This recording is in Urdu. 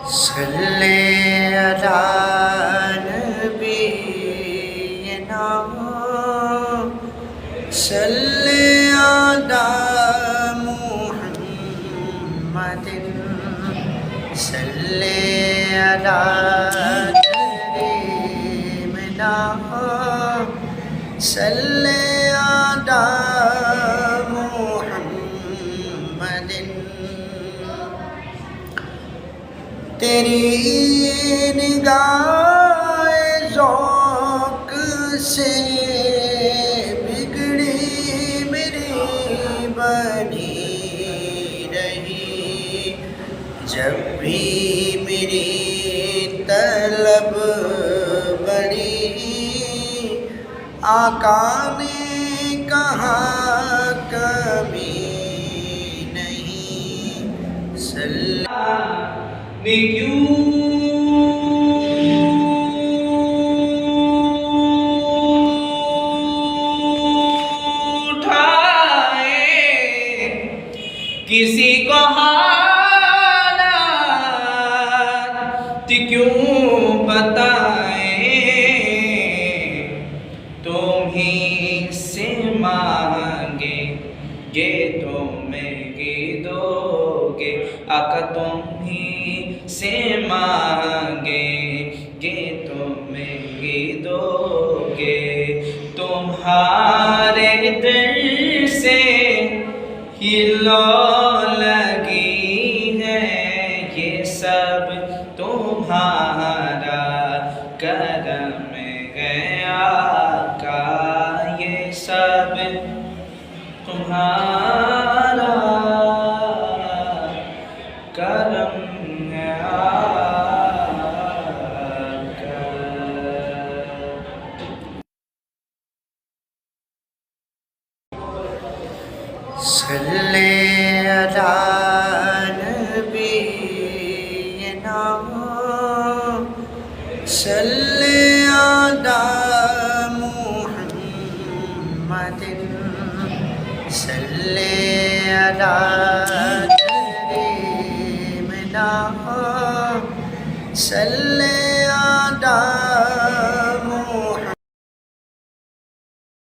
صلی علی نبینا صلی علی محمد صلی علی کریمنا صلی علی محمد تیری نگاہ ذوق سے بگڑی میری بنی رہی جب بھی میری طلب بڑھی آقا نے کہا کبھی نہیں صلی نے کیوں اٹھائے کسی کو حالات کیوں بتائیں تم ہی سے مانگے گے تو مہنگی دو گے آقا تم ہی سے مانگیں گے تو مہنگی دو گے تمہارے در سے ہی لو لگی ہے یہ سب تمہارا کرم ہے آقا یہ سب تمہارا کرم ہے آقا صلی علی نبینا صلی علی